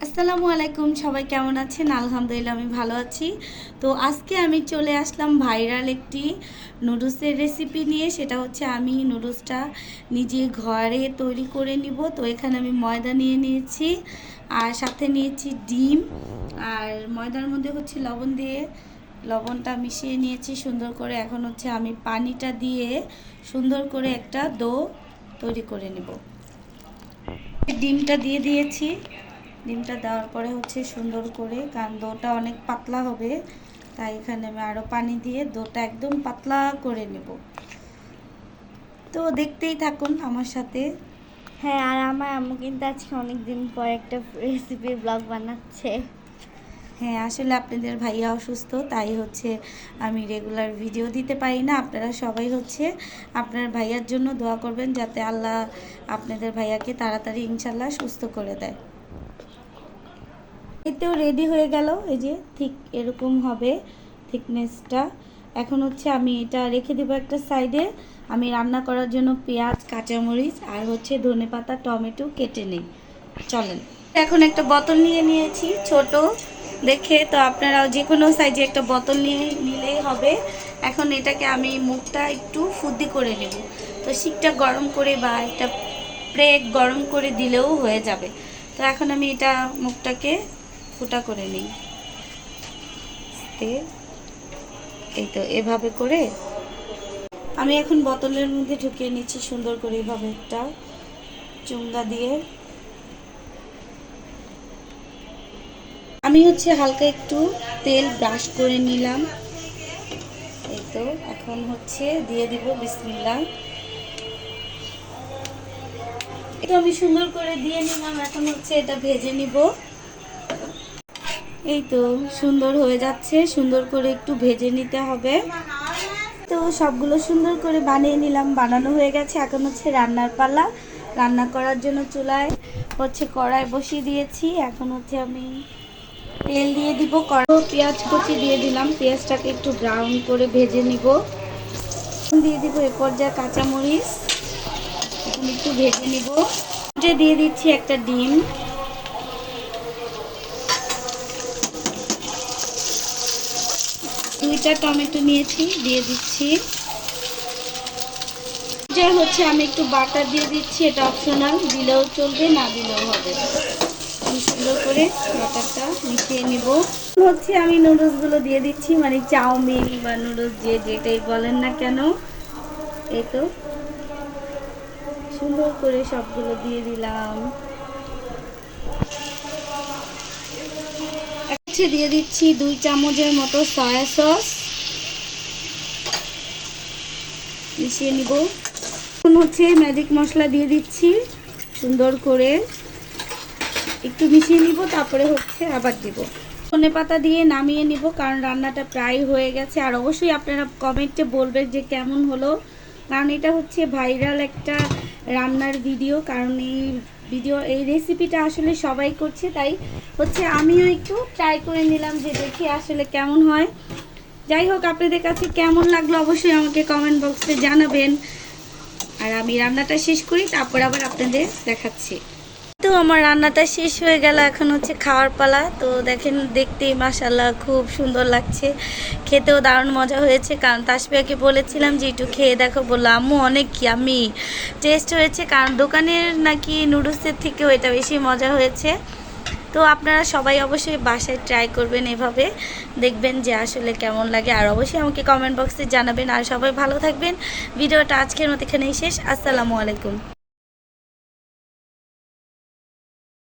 আসসালামু আলাইকুম, সবাই কেমন আছেন? আলহামদুলিল্লাহ আমি ভালো আছি। তো আজকে আমি চলে আসলাম ভাইরাল একটি নুডলসের রেসিপি নিয়ে। সেটা হচ্ছে আমি নুডলসটা নিজে ঘরে তৈরি করে নিব। তো এখানে আমি ময়দা নিয়ে নিয়েছি, আর সাথে নিয়েছি ডিম, আর ময়দার মধ্যে হচ্ছে লবণ দিয়ে লবণটা মিশিয়ে নিয়েছি সুন্দর করে। এখন হচ্ছে আমি পানিটা দিয়ে সুন্দর করে একটা ডো তৈরি করে নেব। ডিমটা দিয়ে দিয়েছি। ডিমটা দেওয়ার পরে হচ্ছে সুন্দর করে, কারণ ডোটা অনেক পাতলা হবে, তাই এখানে আমি আরও পানি দিয়ে ডোটা একদম পাতলা করে নেব। তো দেখতেই থাকুন আমার সাথে। হ্যাঁ, আর আমার আম্মু কিন্তু আজকে অনেকদিন পর একটা রেসিপির ব্লগ বানাচ্ছে। হ্যাঁ, আসলে আপনাদের ভাইয়া অসুস্থ, তাই হচ্ছে আমি রেগুলার ভিডিও দিতে পারি না। আপনারা সবাই হচ্ছে আপনার ভাইয়ার জন্য দোয়া করবেন, যাতে আল্লাহ আপনাদের ভাইয়াকে তাড়াতাড়ি ইনশাল্লাহ সুস্থ করে দেয়। এতেও রেডি হয়ে গেল, এই যে ঠিক এরকম হবে থিকনেসটা। এখন হচ্ছে আমি এটা রেখে দেবো একটা সাইডে। আমি রান্না করার জন্য পেঁয়াজ, কাঁচামরিচ আর হচ্ছে ধনেপাতা, টমেটো কেটে নিই। চলেন, এখন একটা বোতল নিয়ে নিয়েছি ছোট দেখে, তো আপনারাও যে কোনো সাইজে একটা বোতল নিয়ে নিলেই হবে। এখন এটাকে আমি মুখটা একটু ফুদ্দি করে নেব। তো শিকটা গরম করে বা একটা প্লেট গরম করে দিলেও হয়ে যাবে। তো এখন আমি এটা মুখটাকে ফুটা করে নিই। এই তো এভাবে করে আমি এখন বোতলের মধ্যে ঢুকিয়ে নিচ্ছি সুন্দর করে, এভাবে একটা চুঙ্গা দিয়ে। আমি হচ্ছে হালকা একটু তেল ব্রাশ করে নিলাম। এই তো এখন হচ্ছে দিয়ে দিব বিসমিল্লাহ। এটা আমি সুন্দর করে দিয়ে নিলাম। এখন হচ্ছে এটা ভেজে নিব। এই তো সুন্দর হয়ে যাচ্ছে, সুন্দর করে একটু ভেজে নিতে হবে। তো সবগুলো সুন্দর করে বানিয়ে নিলাম, বানানো হয়ে গেছে। এখন হচ্ছে রান্নার পালা। রান্না করার জন্য চুলায় হচ্ছে কড়াই বসিয়ে দিয়েছি। এখন হচ্ছে আমি তেল দিয়ে দিব, পেঁয়াজ কুচি দিয়ে দিলাম। পেঁয়াজটাকে একটু ব্রাউন করে ভেজে নিব। দিয়ে দিব এ পর্যায়ে কাঁচামরিচ, এখন একটু ভেজে নিব। দিয়ে দিচ্ছি একটা ডিম। দুইটা টমেটো নিয়েছি, দিয়ে দিচ্ছি। যা হচ্ছে আমি একটু বাটার দিয়ে দিচ্ছি, এটা অপশনাল, দিলেও চলবে না দিলেও হবে। আমি সুন্দর করে বাটারটা মিশিয়ে নিব। হচ্ছে আমি নুডলসগুলো দিয়ে দিচ্ছি, মানে চাউমিন বা নুডলস যে যেটাই বলেন না কেন। এই তো সুন্দর করে সবগুলো দিয়ে দিলাম। দিয়ে দিচ্ছি 2 চামচের মতো সয়া সস, মিশিয়ে নিব। এখন হচ্ছে ম্যাজিক মশলা দিয়ে দিচ্ছি, সুন্দর করে একটু মিশিয়ে নিব। তারপরে হচ্ছে আবার দিব ধনেপাতা দিয়ে নামিয়ে নিব, কারণ রান্নাটা প্রায় হয়ে গেছে। আর অবশ্যই আপনারা কমেন্টে বলবেন যে কেমন হলো, কারণ এটা হচ্ছে ভাইরাল একটা রান্নার ভিডিও। কারণ এই রেসিপিটা আসলে সবাই করছে, তাই হচ্ছে আমিও একটু ট্রাই করে নিলাম যে দেখি আসলে কেমন হয়। যাই হোক, আপনাদের কাছে কেমন লাগলো অবশ্যই আমাকে কমেন্ট বক্সে জানাবেন। আর আমি রান্নাটা শেষ করি, তারপর আবার আপনাদের দেখাচ্ছি। তো আমার রান্নাটা শেষ হয়ে গেল, এখন হচ্ছে খাওয়ার পালা। তো দেখেন, দেখতেই মাশাআল্লাহ খুব সুন্দর লাগছে, খেতেও দারুণ মজা হয়েছে। কারণ তাসফিয়াকে বলেছিলাম যে একটু খেয়ে দেখো, বললো আম্মু অনেক ইয়াম্মি টেস্ট হয়েছে, কারণ দোকানের নাকি নুডলসের থেকেও এটা বেশি মজা হয়েছে। তো আপনারা সবাই অবশ্যই বাসায় ট্রাই করবেন, এভাবে দেখবেন যে আসলে কেমন লাগে। আর অবশ্যই আমাকে কমেন্ট বক্সে জানাবেন। আর সবাই ভালো থাকবেন। ভিডিওটা আজকের মতো এখানেই শেষ। আসসালামু আলাইকুম।